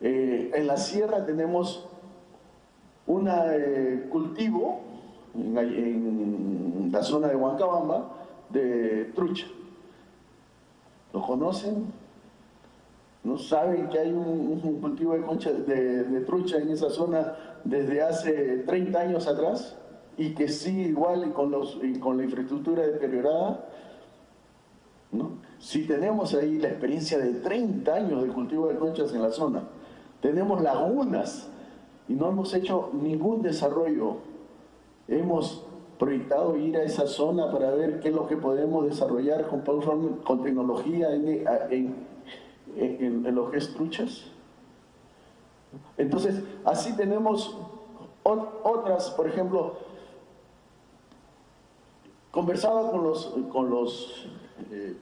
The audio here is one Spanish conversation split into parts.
En la sierra tenemos un cultivo en la zona de Huancabamba de trucha. ¿Lo conocen? ¿No saben que hay un cultivo de, de trucha en esa zona desde hace 30 años atrás? Y que sigue igual y con la infraestructura deteriorada, ¿no? Si tenemos ahí la experiencia de 30 años de cultivo de conchas en la zona, tenemos lagunas y no hemos hecho ningún desarrollo. Hemos proyectado ir a esa zona para ver qué es lo que podemos desarrollar con tecnología en lo que es truchas. Entonces, así tenemos otras, por ejemplo, conversaba con los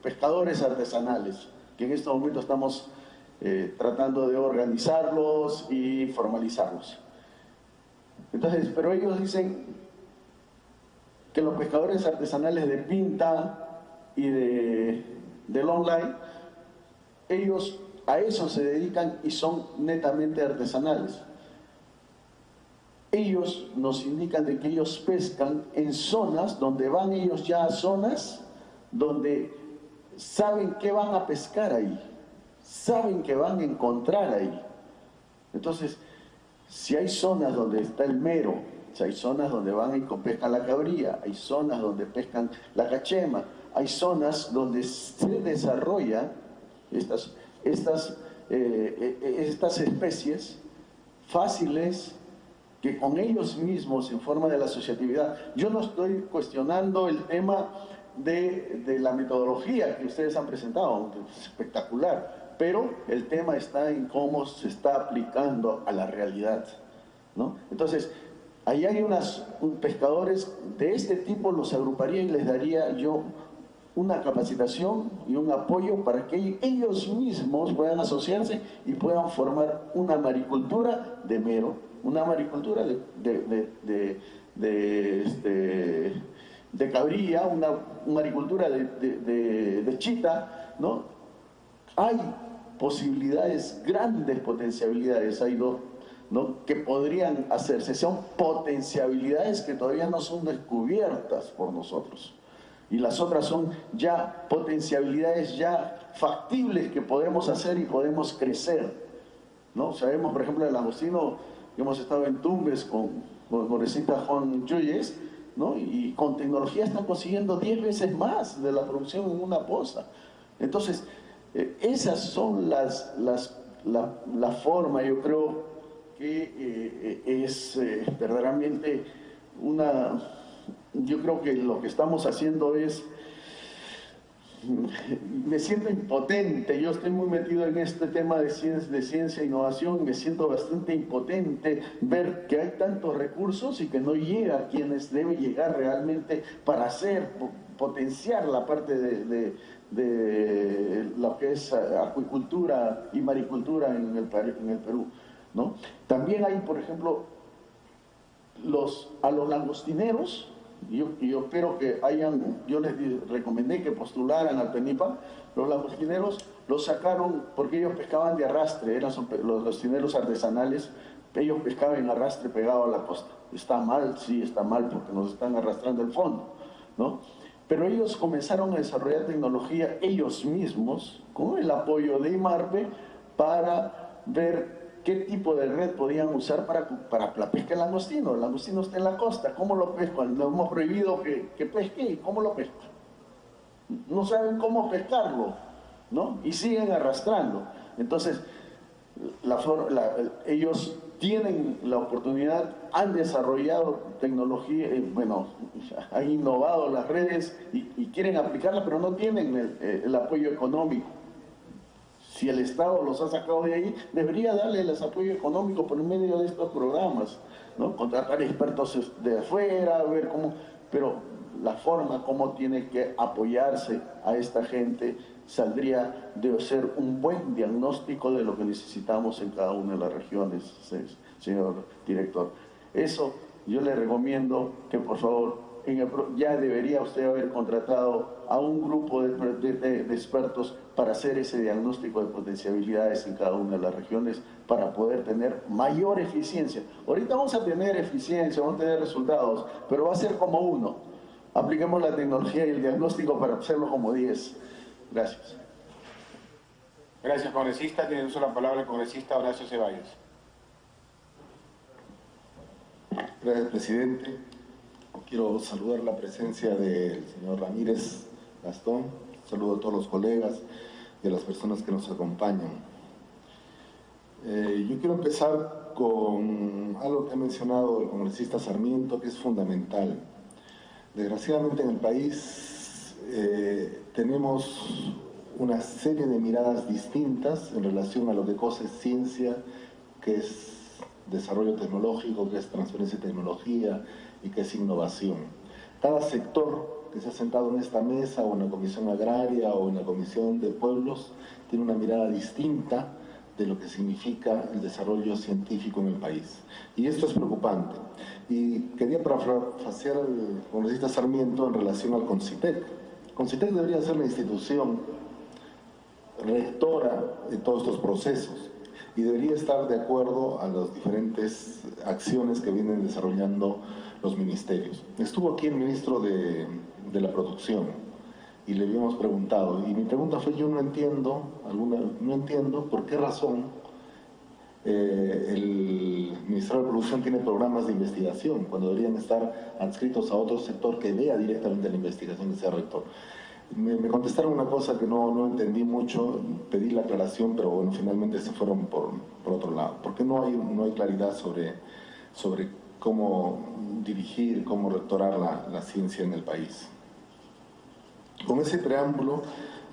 pescadores artesanales, que en este momento estamos tratando de organizarlos y formalizarlos. Entonces, pero ellos dicen que los pescadores artesanales de Pinta y de Long Line, ellos a eso se dedican y son netamente artesanales. Ellos nos indican de que ellos pescan en zonas donde van ellos ya a zonas donde saben que van a pescar ahí, saben que van a encontrar ahí. Entonces, si hay zonas donde está el mero, si hay zonas donde van y pescan la cabría, hay zonas donde pescan la cachema, hay zonas donde se desarrollan estas especies fáciles, que con ellos mismos, en forma de la asociatividad. Yo no estoy cuestionando el tema de la metodología que ustedes han presentado, es espectacular, pero el tema está en cómo se está aplicando a la realidad, ¿no? Entonces, ahí hay pescadores de este tipo, los agruparía y les daría yo una capacitación y un apoyo para que ellos mismos puedan asociarse y puedan formar una maricultura de mero, una maricultura de cabría, una maricultura de chita, ¿no? Hay posibilidades, grandes potencialidades, hay dos, ¿no?, que podrían hacerse, son potencialidades que todavía no son descubiertas por nosotros. Y las otras son ya potencialidades ya factibles que podemos hacer y podemos crecer, ¿no? Sabemos, por ejemplo, el langostino, hemos estado en Tumbes con Recita Juan Chuyes, ¿no? Y con tecnología están consiguiendo 10 veces más de la producción en una poza. Entonces, esas son la forma, yo creo, que es verdaderamente yo creo que lo que estamos haciendo es, me siento impotente, yo estoy muy metido en este tema de ciencia e innovación, me siento bastante impotente ver que hay tantos recursos y que no llega a quienes debe llegar realmente para potenciar la parte de lo que es acuicultura y maricultura en el Perú, ¿no? También hay, por ejemplo, a los langostineros. Yo espero que yo les recomendé que postularan al PENIPA. Los langostineros los sacaron porque ellos pescaban de arrastre, eran los langostineros artesanales, ellos pescaban en arrastre pegado a la costa. Está mal, sí, está mal, porque nos están arrastrando el fondo, ¿no? Pero ellos comenzaron a desarrollar tecnología ellos mismos, con el apoyo de IMARPE, para ver qué tipo de red podían usar para la pesca del langostino. El langostino está en la costa, ¿cómo lo pescan? Lo hemos prohibido que pesque, ¿cómo lo pescan? No saben cómo pescarlo, ¿no? Y siguen arrastrando. Entonces, ellos tienen la oportunidad, han desarrollado tecnología, bueno, han innovado las redes y quieren aplicarla, pero no tienen el apoyo económico. Si el Estado los ha sacado de ahí, debería darles apoyo económico por medio de estos programas, ¿no? Contratar expertos de afuera, ver cómo, pero la forma como tiene que apoyarse a esta gente saldría de ser un buen diagnóstico de lo que necesitamos en cada una de las regiones, señor director. Eso yo le recomiendo que por favor, ya debería usted haber contratado a un grupo de expertos para hacer ese diagnóstico de potencialidades en cada una de las regiones para poder tener mayor eficiencia. Ahorita vamos a tener eficiencia, vamos a tener resultados, pero va a ser como uno. Apliquemos la tecnología y el diagnóstico para hacerlo como 10. Gracias. Gracias, congresista. Tiene uso la palabra el congresista Horacio Ceballos. Gracias, presidente. Quiero saludar la presencia del señor Ramírez Gastón. Saludo a todos los colegas y a las personas que nos acompañan. Yo quiero empezar con algo que ha mencionado el congresista Sarmiento, que es fundamental. Desgraciadamente en el país tenemos una serie de miradas distintas en relación a lo que cosa es ciencia, que es desarrollo tecnológico, que es transferencia de tecnología y que es innovación. Cada sector que se ha sentado en esta mesa o en la Comisión Agraria o en la Comisión de Pueblos tiene una mirada distinta de lo que significa el desarrollo científico en el país. Y esto es preocupante. Y quería parafrasear al congresista Sarmiento en relación al CONCITEC. CONCITEC debería ser la institución rectora de todos estos procesos y debería estar de acuerdo a las diferentes acciones que vienen desarrollando los ministerios. Estuvo aquí el ministro de la Producción y le habíamos preguntado, y mi pregunta fue: yo no entiendo por qué razón el Ministerio de Producción tiene programas de investigación cuando deberían estar adscritos a otro sector que vea directamente la investigación que sea rector. Me contestaron una cosa que no entendí mucho, pedí la aclaración, pero bueno, finalmente se fueron por otro lado. Porque no hay claridad sobre cómo dirigir, cómo rectorar la ciencia en el país. Con ese preámbulo,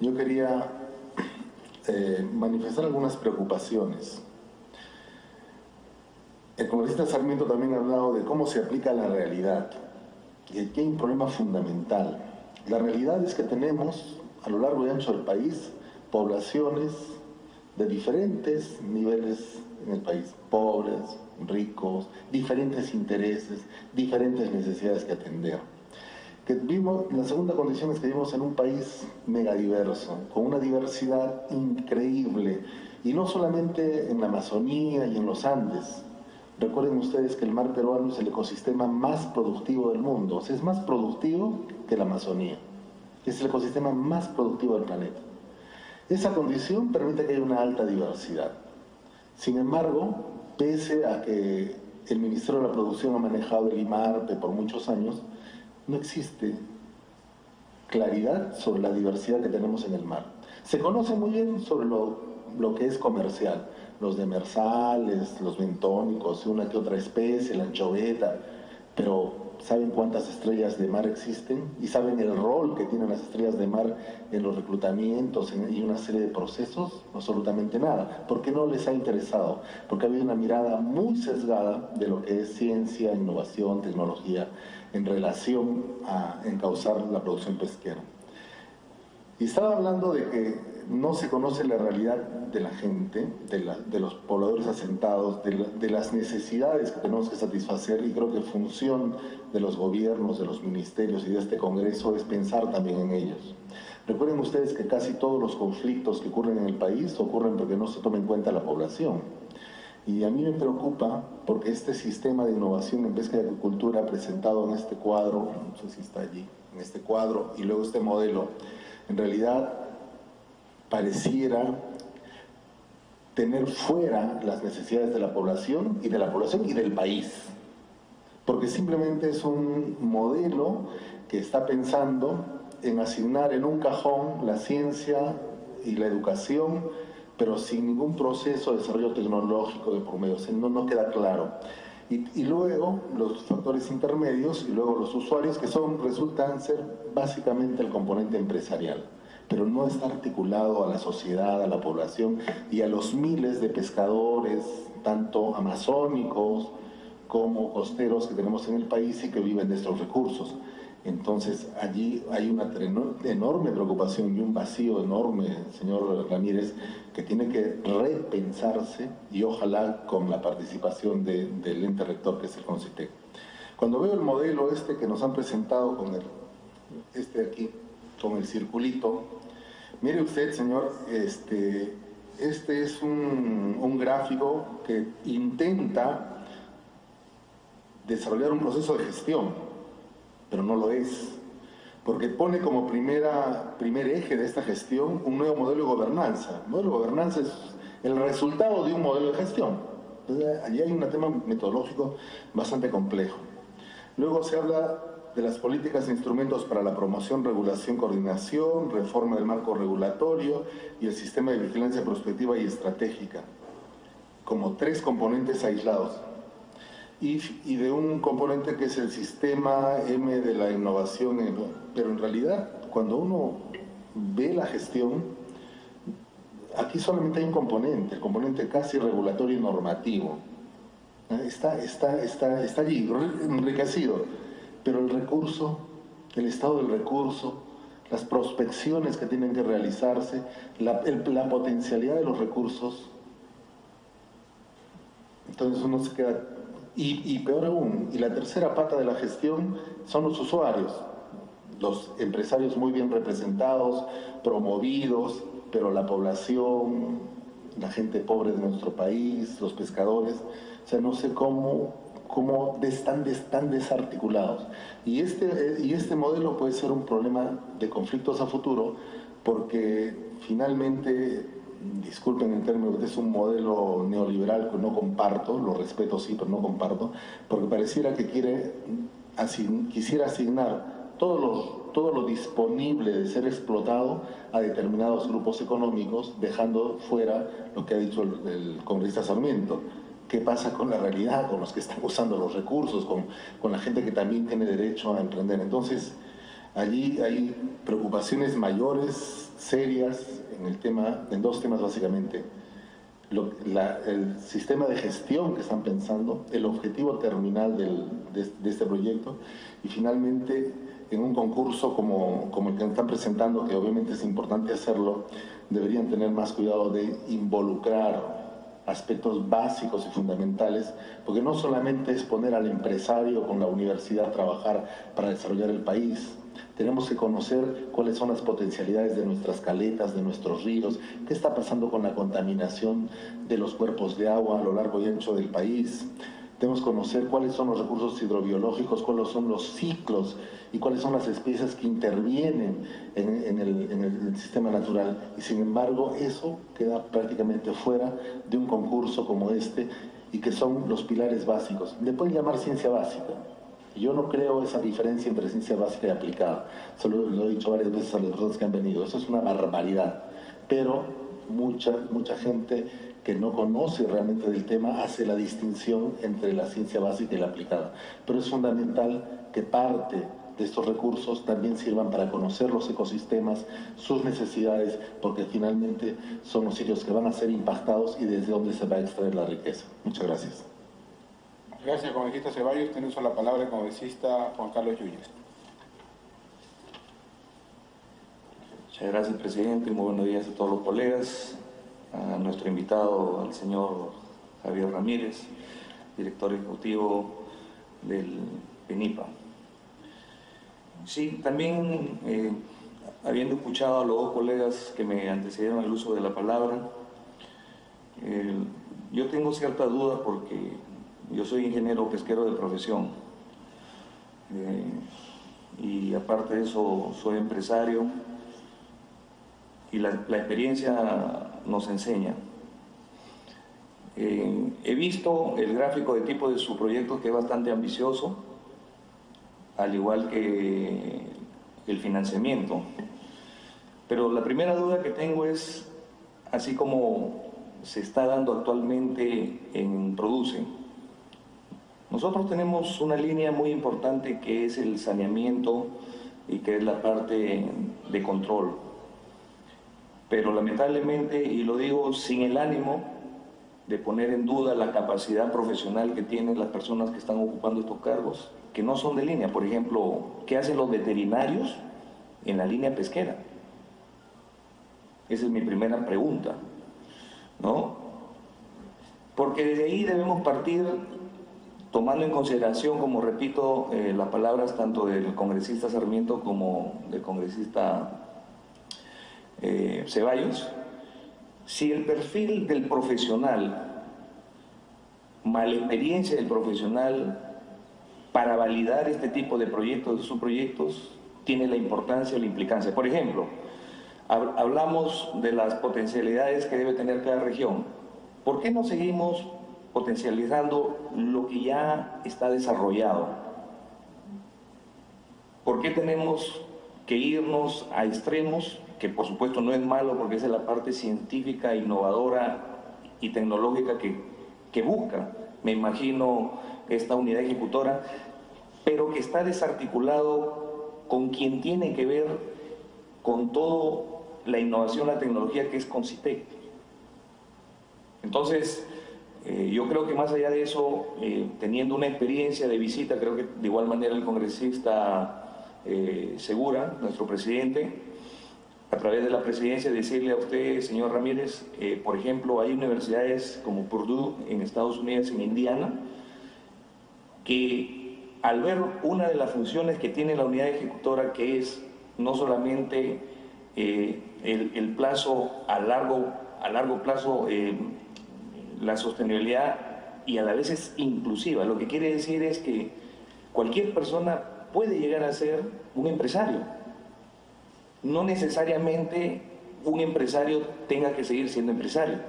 yo quería manifestar algunas preocupaciones. El congresista Sarmiento también ha hablado de cómo se aplica la realidad. Y aquí hay un problema fundamental. La realidad es que tenemos a lo largo y ancho del país poblaciones de diferentes niveles en el país, pobres, ricos, diferentes intereses, diferentes necesidades que atender. La segunda condición es que vivimos en un país megadiverso, con una diversidad increíble, y no solamente en la Amazonía y en los Andes. Recuerden ustedes que el mar peruano es el ecosistema más productivo del mundo, o sea, es más productivo que la Amazonía. Es el ecosistema más productivo del planeta. Esa condición permite que haya una alta diversidad. Sin embargo, pese a que el Ministerio de la Producción ha manejado el IMARPE por muchos años, no existe claridad sobre la diversidad que tenemos en el mar. Se conoce muy bien sobre lo que es comercial, los demersales, los bentónicos, una que otra especie, la anchoveta, pero ¿saben cuántas estrellas de mar existen? ¿Y saben el rol que tienen las estrellas de mar en los reclutamientos y una serie de procesos? Absolutamente nada. ¿Por qué no les ha interesado? Porque ha habido una mirada muy sesgada de lo que es ciencia, innovación, tecnología, en relación a encauzar la producción pesquera. Y estaba hablando de que no se conoce la realidad de la gente, de los pobladores asentados, de las necesidades que tenemos que satisfacer, y creo que función de los gobiernos, de los ministerios y de este Congreso es pensar también en ellos. Recuerden ustedes que casi todos los conflictos que ocurren en el país ocurren porque no se toma en cuenta la población. Y a mí me preocupa porque este sistema de innovación en pesca y agricultura presentado en este cuadro, no sé si está allí, en este cuadro, y luego este modelo, en realidad pareciera tener fuera las necesidades de la población y del país, porque simplemente es un modelo que está pensando en asignar en un cajón la ciencia y la educación, pero sin ningún proceso de desarrollo tecnológico de por medio. O sea, no queda claro. Y luego los factores intermedios y luego los usuarios, que resultan ser básicamente el componente empresarial, pero no está articulado a la sociedad, a la población y a los miles de pescadores, tanto amazónicos como costeros que tenemos en el país y que viven de estos recursos. Entonces allí hay una enorme preocupación y un vacío enorme, señor Ramírez, que tiene que repensarse, y ojalá con la participación del ente rector, que es el CONCITEC. Cuando veo el modelo que nos han presentado con este aquí, con el circulito. Mire usted, señor, este es un gráfico que intenta desarrollar un proceso de gestión, pero no lo es, porque pone como primer eje de esta gestión un nuevo modelo de gobernanza. El modelo de gobernanza es el resultado de un modelo de gestión. Entonces, allí hay un tema metodológico bastante complejo. Luego se habla de las políticas e instrumentos para la promoción, regulación, coordinación, reforma del marco regulatorio y el sistema de vigilancia prospectiva y estratégica, como tres componentes aislados. Y de un componente que es el sistema M de la innovación, pero en realidad cuando uno ve la gestión, aquí solamente hay un componente, el componente casi regulatorio y normativo. Está allí, enriquecido, pero el recurso, el estado del recurso, las prospecciones que tienen que realizarse, la potencialidad de los recursos, entonces uno se queda... Y peor aún, y la tercera pata de la gestión son los usuarios, los empresarios muy bien representados, promovidos, pero la población, la gente pobre de nuestro país, los pescadores, o sea, no sé cómo están desarticulados. Y este modelo puede ser un problema de conflictos a futuro, porque finalmente, disculpen el término, es un modelo neoliberal que no comparto, lo respeto sí, pero no comparto, porque pareciera que quisiera asignar todo lo disponible de ser explotado a determinados grupos económicos, dejando fuera lo que ha dicho el congresista Sarmiento. ¿Qué pasa con la realidad, con los que están usando los recursos, con la gente que también tiene derecho a emprender? Entonces, allí hay preocupaciones mayores, serias, en dos temas básicamente. El sistema de gestión que están pensando, el objetivo terminal de este proyecto, y finalmente en un concurso como el que están presentando, que obviamente es importante hacerlo, deberían tener más cuidado de involucrar aspectos básicos y fundamentales, porque no solamente es poner al empresario con la universidad a trabajar para desarrollar el país. Tenemos que conocer cuáles son las potencialidades de nuestras caletas, de nuestros ríos, qué está pasando con la contaminación de los cuerpos de agua a lo largo y ancho del país. Tenemos que conocer cuáles son los recursos hidrobiológicos, cuáles son los ciclos y cuáles son las especies que intervienen en el sistema natural. Y sin embargo, eso queda prácticamente fuera de un concurso como este, y que son los pilares básicos. Le pueden llamar ciencia básica. Yo no creo esa diferencia entre ciencia básica y aplicada. Solo lo he dicho varias veces a las personas que han venido. Eso es una barbaridad. Pero mucha gente que no conoce realmente del tema hace la distinción entre la ciencia básica y la aplicada. Pero es fundamental que parte de estos recursos también sirvan para conocer los ecosistemas, sus necesidades, porque finalmente son los sitios que van a ser impactados y desde donde se va a extraer la riqueza. Muchas gracias. Gracias, congresista Ceballos. Tiene uso la palabra el congresista Juan Carlos Yuyes. Muchas gracias, presidente. Muy buenos días a todos los colegas, a nuestro invitado, al señor Javier Ramírez, director ejecutivo del PENIPA. Sí, también, habiendo escuchado a los dos colegas que me antecedieron al uso de la palabra, yo tengo cierta duda porque yo soy ingeniero pesquero de profesión y aparte de eso soy empresario y la experiencia nos enseña. He visto el gráfico de tipo de su proyecto, que es bastante ambicioso, al igual que el financiamiento. Pero la primera duda que tengo es, así como se está dando actualmente en Produce, nosotros tenemos una línea muy importante que es el saneamiento y que es la parte de control. Pero lamentablemente, y lo digo sin el ánimo de poner en duda la capacidad profesional que tienen las personas que están ocupando estos cargos, que no son de línea. Por ejemplo, ¿qué hacen los veterinarios en la línea pesquera? Esa es mi primera pregunta, ¿no? Porque de ahí debemos partir tomando en consideración, como repito, las palabras tanto del congresista Sarmiento como del congresista Ceballos, si el perfil del profesional, mala experiencia del profesional para validar este tipo de proyectos, de subproyectos, tiene la importancia o la implicancia. Por ejemplo, hablamos de las potencialidades que debe tener cada región. ¿Por qué no seguimos potencializando lo que ya está desarrollado? ¿Por qué tenemos que irnos a extremos, que por supuesto no es malo porque esa es la parte científica, innovadora y tecnológica que busca, me imagino, esta unidad ejecutora, pero que está desarticulado con quien tiene que ver con toda la innovación, la tecnología, que es Concitec? Entonces, yo creo que más allá de eso, teniendo una experiencia de visita, creo que de igual manera el congresista Segura, nuestro presidente, a través de la presidencia, decirle a usted, señor Ramírez, por ejemplo, hay universidades como Purdue en Estados Unidos, en Indiana, que al ver una de las funciones que tiene la unidad ejecutora, que es no solamente el plazo a largo plazo, la sostenibilidad, y a la vez es inclusiva. Lo que quiere decir es que cualquier persona puede llegar a ser un empresario. No necesariamente un empresario tenga que seguir siendo empresario.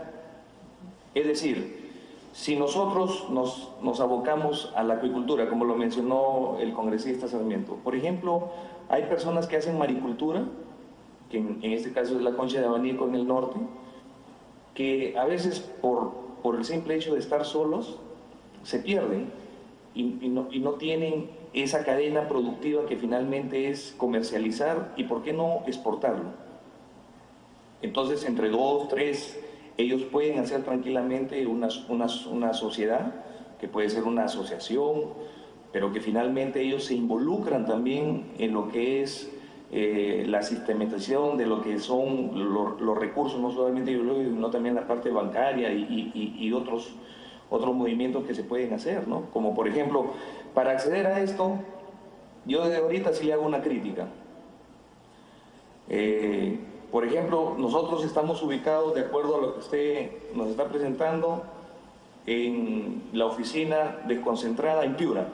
Es decir, si nosotros nos abocamos a la acuicultura, como lo mencionó el congresista Sarmiento, por ejemplo, hay personas que hacen maricultura, que en este caso es la concha de abanico en el norte, que a veces por el simple hecho de estar solos se pierden y no tienen esa cadena productiva que finalmente es comercializar y por qué no exportarlo. Entonces, entre 2, 3, ellos pueden hacer tranquilamente una sociedad, que puede ser una asociación, pero que finalmente ellos se involucran también en lo que es la sistematización de lo que son los recursos, no solamente biológicos, sino también la parte bancaria y otros movimientos que se pueden hacer, ¿no? Como por ejemplo, para acceder a esto, yo desde ahorita sí le hago una crítica. Por ejemplo, nosotros estamos ubicados, de acuerdo a lo que usted nos está presentando, en la oficina desconcentrada en Piura.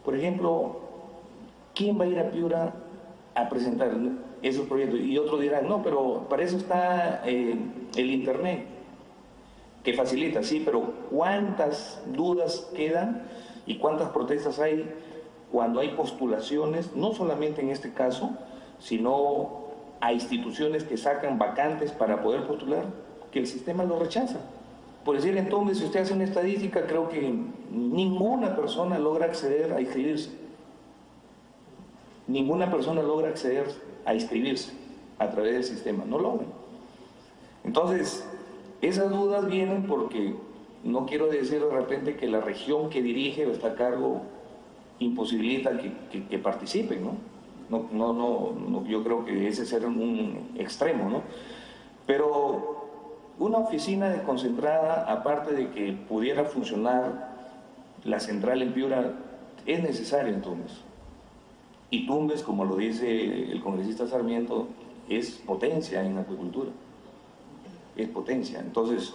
Por ejemplo, ¿quién va a ir a Piura a presentar esos proyectos? Y otros dirán, no, pero para eso está el internet, que facilita, sí, pero ¿cuántas dudas quedan y cuántas protestas hay cuando hay postulaciones, no solamente en este caso, sino a instituciones que sacan vacantes para poder postular, que el sistema lo rechaza? Por decir, entonces, si usted hace una estadística, creo que ninguna persona logra acceder a inscribirse. Ninguna persona logra acceder a inscribirse a través del sistema, no logran. Entonces, esas dudas vienen porque no quiero decir de repente que la región que dirige o está a cargo imposibilita que participen, ¿no? No, yo creo que ese será un extremo, ¿no? Pero una oficina desconcentrada, aparte de que pudiera funcionar la central en Piura, es necesario en Tumbes. Y Tumbes, como lo dice el congresista Sarmiento, es potencia en acuicultura. Es potencia. Entonces,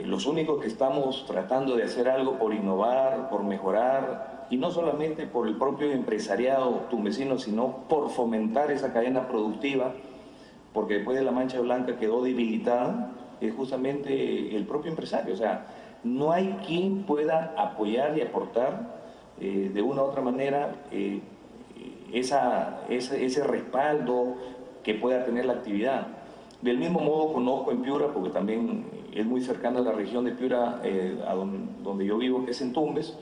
los únicos que estamos tratando de hacer algo por innovar, por mejorar, y no solamente por el propio empresariado tumbesino, sino por fomentar esa cadena productiva, porque después de la Mancha Blanca quedó debilitada, es justamente el propio empresario. O sea, no hay quien pueda apoyar y aportar de una u otra manera ese respaldo que pueda tener la actividad. Del mismo modo conozco en Piura, porque también es muy cercana a la región de Piura, a donde yo vivo, que es en Tumbes,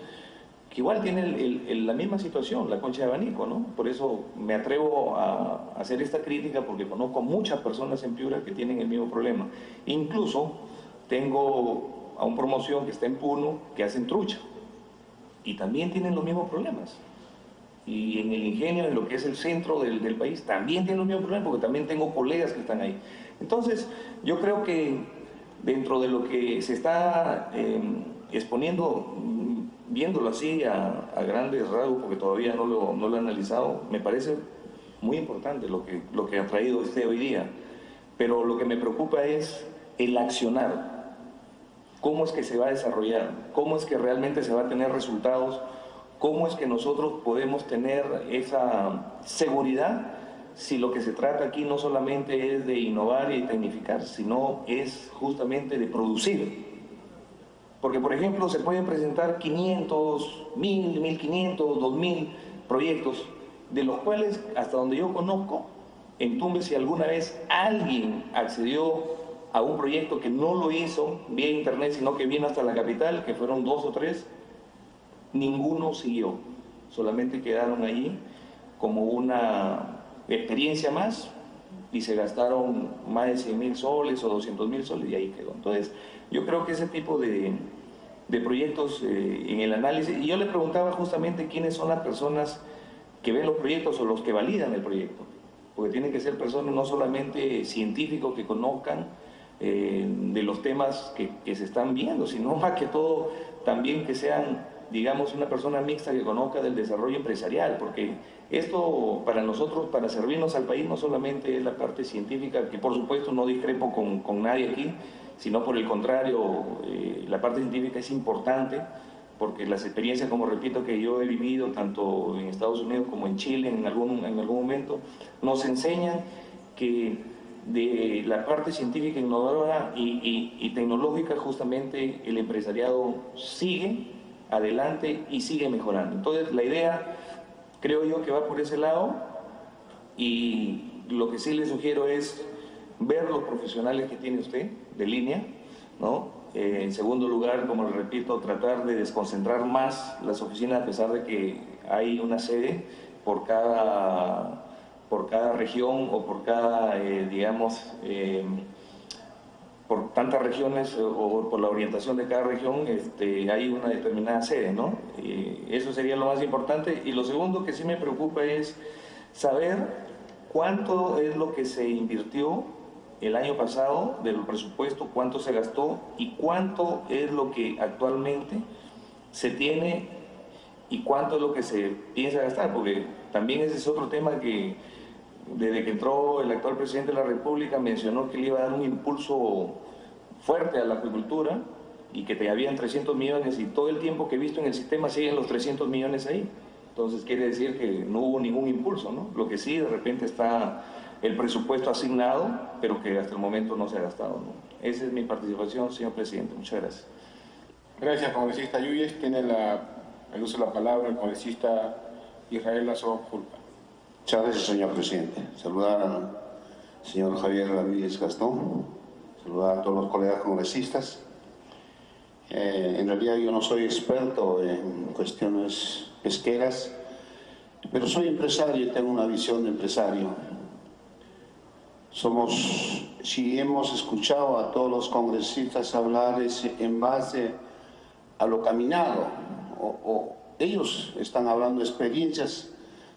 que igual tiene la misma situación, la concha de abanico, ¿no? Por eso me atrevo a hacer esta crítica, porque conozco muchas personas en Piura que tienen el mismo problema. Incluso tengo a un promoción que está en Puno, que hacen trucha, y también tienen los mismos problemas. Y en el ingenio, en lo que es el centro del país, también tienen los mismos problemas, porque también tengo colegas que están ahí. Entonces, yo creo que dentro de lo que se está exponiendo, viéndolo así a grandes rasgos, porque todavía no lo he analizado, me parece muy importante lo que ha traído usted hoy día. Pero lo que me preocupa es el accionar. ¿Cómo es que se va a desarrollar? ¿Cómo es que realmente se va a tener resultados? ¿Cómo es que nosotros podemos tener esa seguridad si lo que se trata aquí no solamente es de innovar y tecnificar, sino es justamente de producir? Porque, por ejemplo, se pueden presentar 500, 1000, 1500, 2000 proyectos, de los cuales, hasta donde yo conozco, en Tumbes, si alguna vez alguien accedió a un proyecto que no lo hizo vía internet, sino que vino hasta la capital, que fueron 2 o 3, ninguno siguió. Solamente quedaron allí como una experiencia más y se gastaron más de 100.000 soles o 200.000 soles y ahí quedó. Entonces, yo creo que ese tipo de proyectos en el análisis, y yo le preguntaba justamente quiénes son las personas que ven los proyectos o los que validan el proyecto, porque tienen que ser personas no solamente científicos que conozcan de los temas que se están viendo, sino más que todo también que sean, digamos, una persona mixta que conozca del desarrollo empresarial, porque esto para nosotros, para servirnos al país, no solamente es la parte científica, que por supuesto no discrepo con nadie aquí, sino por el contrario, la parte científica es importante, porque las experiencias, como repito, que yo he vivido tanto en Estados Unidos como en Chile en algún momento, nos enseñan que de la parte científica, innovadora y tecnológica, justamente el empresariado sigue adelante y sigue mejorando. Entonces, la idea, creo yo, que va por ese lado, y lo que sí le sugiero es ver los profesionales que tiene usted de línea, ¿no? En segundo lugar, como le repito, tratar de desconcentrar más las oficinas, a pesar de que hay una sede por cada región o por cada, digamos, por tantas regiones o por la orientación de cada región, hay una determinada sede, ¿no? Eso sería lo más importante. Y lo segundo que sí me preocupa es saber cuánto es lo que se invirtió el año pasado del presupuesto, cuánto se gastó y cuánto es lo que actualmente se tiene y cuánto es lo que se piensa gastar, porque también ese es otro tema que desde que entró el actual presidente de la República mencionó que le iba a dar un impulso fuerte a la acuicultura y que te habían 300 millones y todo el tiempo que he visto en el sistema siguen los 300 millones ahí. Entonces quiere decir que no hubo ningún impulso, ¿no? Lo que sí, de repente está el presupuesto asignado, pero que hasta el momento no se ha gastado, ¿no? Esa es mi participación, señor presidente. Muchas gracias. Gracias, congresista Yuyes. Tiene el uso de la palabra el congresista Israel Lazo Julpa. Muchas gracias, señor presidente. Saludar al señor Javier Ramírez Gastón, saludar a todos los colegas congresistas. En realidad yo no soy experto en cuestiones pesqueras, pero soy empresario y tengo una visión de empresario. Si hemos escuchado a todos los congresistas hablar es en base a lo caminado, o ellos están hablando de experiencias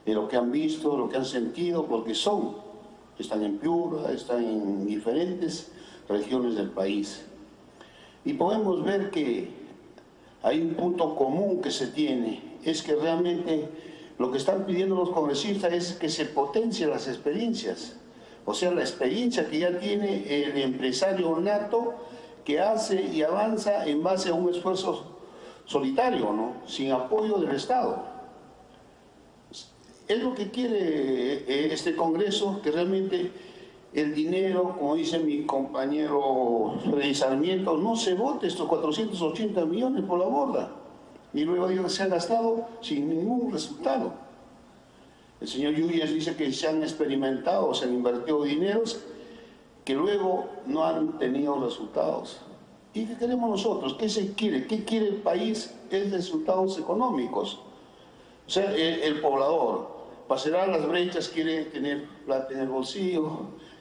de lo que han visto, lo que han sentido, porque están en Piura, están en diferentes regiones del país. Y podemos ver que hay un punto común que se tiene, es que realmente lo que están pidiendo los congresistas es que se potencien las experiencias. O sea, la experiencia que ya tiene el empresario nato que hace y avanza en base a un esfuerzo solitario, ¿no? Sin apoyo del Estado. Es lo que quiere este Congreso, que realmente el dinero, como dice mi compañero Freddy Sarmiento, no se bote estos 480 millones por la borda. Y luego digo que se ha gastado sin ningún resultado. El señor Yuyes dice que se han experimentado, se han invertido dineros que luego no han tenido resultados. ¿Y qué queremos nosotros? ¿Qué se quiere? ¿Qué quiere el país? Es resultados económicos. O sea, el poblador, para cerrar las brechas, quiere tener plata en el bolsillo,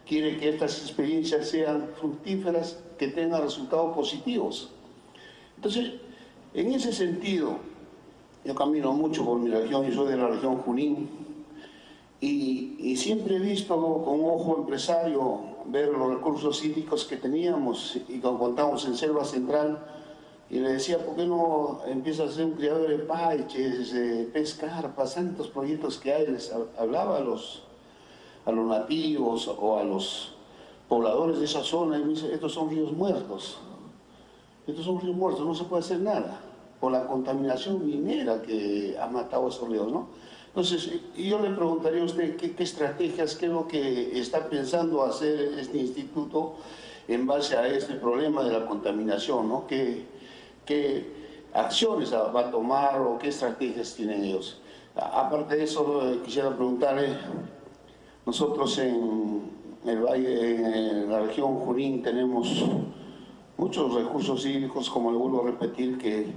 quiere que estas experiencias sean fructíferas, que tengan resultados positivos. Entonces, en ese sentido, yo camino mucho por mi región, yo soy de la región Junín, y siempre he visto con un ojo empresario ver los recursos hídricos que teníamos y cuando contamos en Selva Central, Y le decía, ¿por qué no empiezas a hacer un criadero de paiches, pescar, tantos proyectos que hay? Les hablaba a los nativos o a los pobladores de esa zona y me dice, estos son ríos muertos. Estos son ríos muertos, no se puede hacer nada por la contaminación minera que ha matado a esos ríos, ¿no? Entonces, yo le preguntaría a usted qué estrategias, qué es lo que está pensando hacer este instituto en base a este problema de la contaminación, ¿no? ¿Qué acciones va a tomar o qué estrategias tienen ellos? Aparte de eso, quisiera preguntarle, nosotros en el valle, en la región Junín, tenemos muchos recursos hídricos, como le vuelvo a repetir, que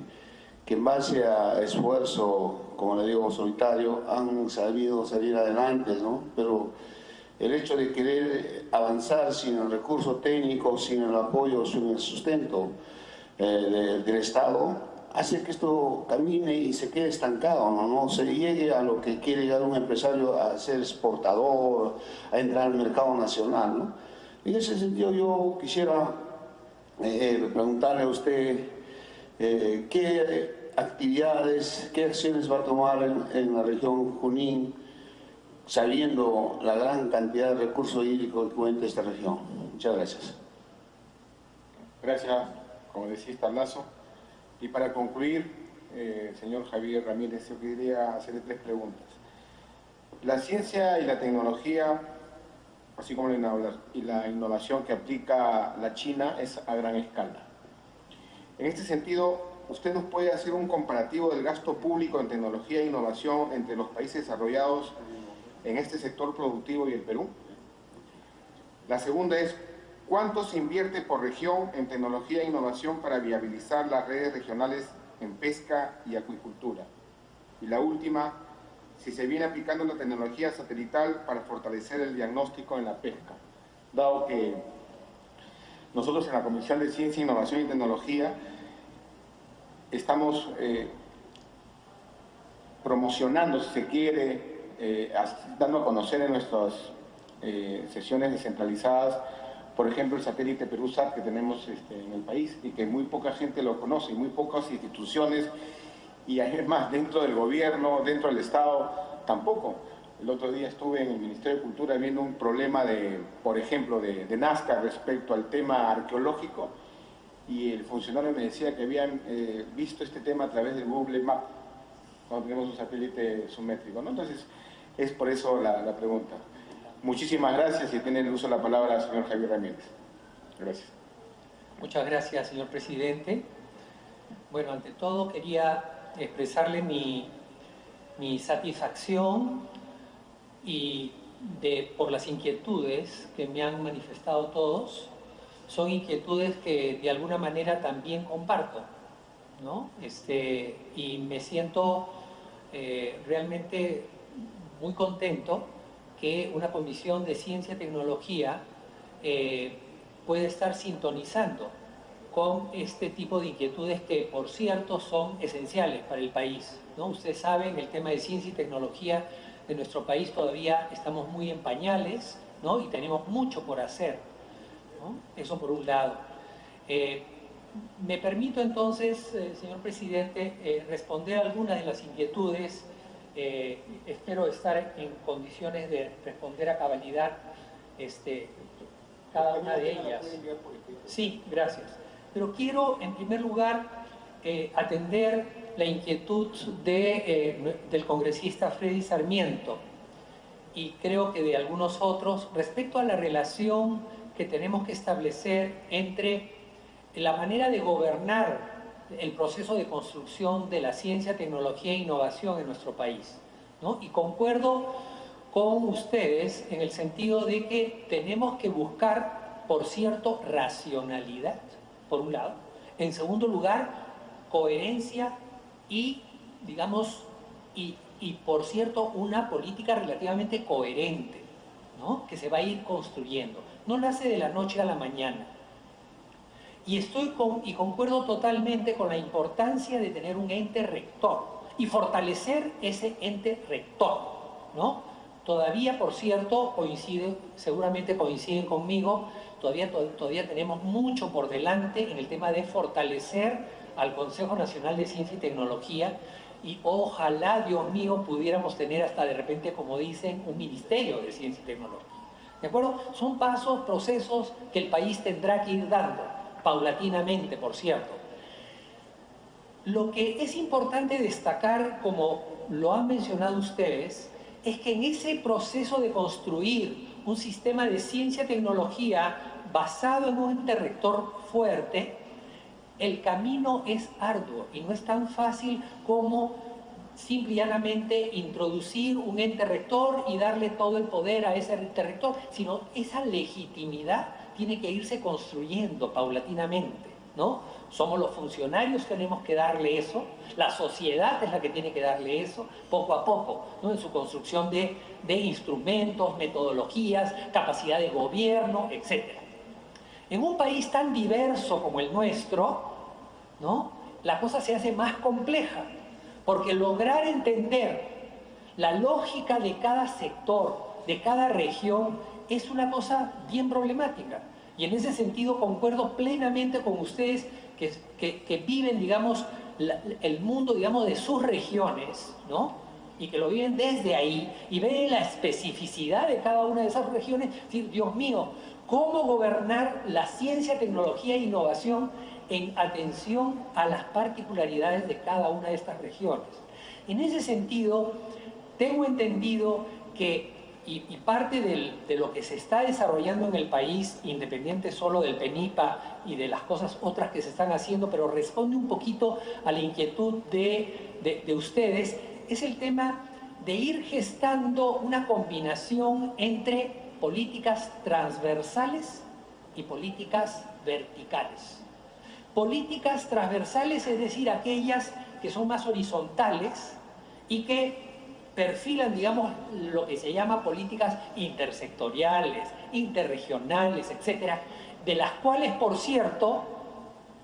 en base a esfuerzo, como le digo, solitario, han sabido salir adelante, ¿no? Pero el hecho de querer avanzar sin el recurso técnico, sin el apoyo, sin el sustento del Estado, hace que esto camine y se quede estancado, no se llegue a lo que quiere llegar un empresario a ser exportador, a entrar al mercado nacional, ¿no? En ese sentido yo quisiera preguntarle a usted qué actividades, qué acciones va a tomar en la región Junín, sabiendo la gran cantidad de recursos hídricos que cuenta esta región. Muchas gracias. Gracias, congresista Lazo. Y para concluir, señor Javier Ramírez, yo quería hacerle 3 preguntas. La ciencia y la tecnología, así como la innovación que aplica la China, es a gran escala. En este sentido, ¿usted nos puede hacer un comparativo del gasto público en tecnología e innovación entre los países desarrollados en este sector productivo y el Perú? La segunda es, ¿cuánto se invierte por región en tecnología e innovación para viabilizar las redes regionales en pesca y acuicultura? Y la última, si se viene aplicando la tecnología satelital para fortalecer el diagnóstico en la pesca, dado que nosotros en la Comisión de Ciencia, Innovación y Tecnología estamos promocionando, si se quiere, dando a conocer en nuestras sesiones descentralizadas, por ejemplo, el satélite PerúSat que tenemos en el país y que muy poca gente lo conoce, y muy pocas instituciones, y además dentro del gobierno, dentro del Estado, tampoco. El otro día estuve en el Ministerio de Cultura viendo un problema por ejemplo, de Nazca respecto al tema arqueológico, y el funcionario me decía que habían visto este tema a través del Google Maps, cuando tenemos un satélite submétrico, ¿no? Entonces, es por eso la pregunta. Muchísimas gracias y tiene el uso de la palabra el señor Javier Ramírez. Gracias. Muchas gracias, señor presidente. Bueno, ante todo quería expresarle mi satisfacción por las inquietudes que me han manifestado todos. Son inquietudes que de alguna manera también comparto, ¿no? Y me siento realmente muy contento que una comisión de ciencia y tecnología puede estar sintonizando con este tipo de inquietudes que, por cierto, son esenciales para el país, ¿no? Ustedes saben, el tema de ciencia y tecnología de nuestro país todavía estamos muy en pañales, ¿no? Y tenemos mucho por hacer, ¿no? Eso por un lado. Me permito entonces, señor presidente, responder algunas de las inquietudes. Espero estar en condiciones de responder a cabalidad cada una de ellas. Sí, gracias. Pero quiero, en primer lugar, atender la inquietud del congresista Freddy Sarmiento y creo que de algunos otros respecto a la relación que tenemos que establecer entre la manera de gobernar el proceso de construcción de la ciencia, tecnología e innovación en nuestro país, ¿no? Y concuerdo con ustedes en el sentido de que tenemos que buscar, por cierto, racionalidad, por un lado. En segundo lugar, coherencia y, digamos, y por cierto, una política relativamente coherente, ¿no? Que se va a ir construyendo. No nace de la noche a la mañana. Y concuerdo totalmente con la importancia de tener un ente rector y fortalecer ese ente rector, ¿no? Todavía, por cierto, seguramente coinciden conmigo, todavía tenemos mucho por delante en el tema de fortalecer al Consejo Nacional de Ciencia y Tecnología, y ojalá, Dios mío, pudiéramos tener hasta de repente, como dicen, un Ministerio de Ciencia y Tecnología. ¿De acuerdo? Son pasos, procesos que el país tendrá que ir dando, paulatinamente, por cierto. Lo que es importante destacar, como lo han mencionado ustedes, es que en ese proceso de construir un sistema de ciencia y tecnología basado en un ente rector fuerte, el camino es arduo y no es tan fácil como simple y llanamente introducir un ente rector y darle todo el poder a ese ente rector, sino esa legitimidad tiene que irse construyendo paulatinamente, ¿no? Somos los funcionarios que tenemos que darle eso, la sociedad es la que tiene que darle eso, poco a poco, ¿no? En su construcción de instrumentos, metodologías, capacidad de gobierno, etc. En un país tan diverso como el nuestro, ¿no? La cosa se hace más compleja, porque lograr entender la lógica de cada sector, de cada región, es una cosa bien problemática. Y en ese sentido concuerdo plenamente con ustedes que viven, digamos, el mundo, digamos, de sus regiones, ¿no? Y que lo viven desde ahí y ven la especificidad de cada una de esas regiones. Es decir, Dios mío, ¿cómo gobernar la ciencia, tecnología e innovación en atención a las particularidades de cada una de estas regiones? En ese sentido, tengo entendido que, y parte de lo que se está desarrollando en el país, independiente solo del PENIPA y de las cosas otras que se están haciendo, pero responde un poquito a la inquietud de ustedes, es el tema de ir gestando una combinación entre políticas transversales y políticas verticales. Políticas transversales, es decir, aquellas que son más horizontales y que perfilan, digamos, lo que se llama políticas intersectoriales, interregionales, etcétera, de las cuales, por cierto,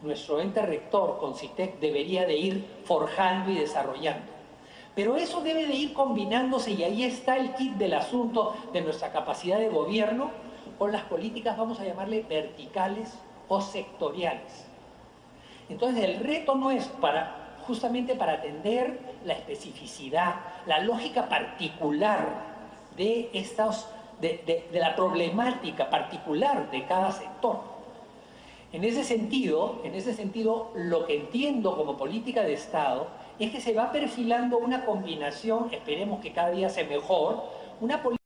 nuestro ente rector, CONCITEC, debería de ir forjando y desarrollando. Pero eso debe de ir combinándose, y ahí está el kit del asunto de nuestra capacidad de gobierno, con las políticas, vamos a llamarle verticales o sectoriales. Entonces, el reto no es justamente para atender la especificidad, la lógica particular de la problemática particular de cada sector. En ese sentido, lo que entiendo como política de Estado es que se va perfilando una combinación, esperemos que cada día sea mejor, una política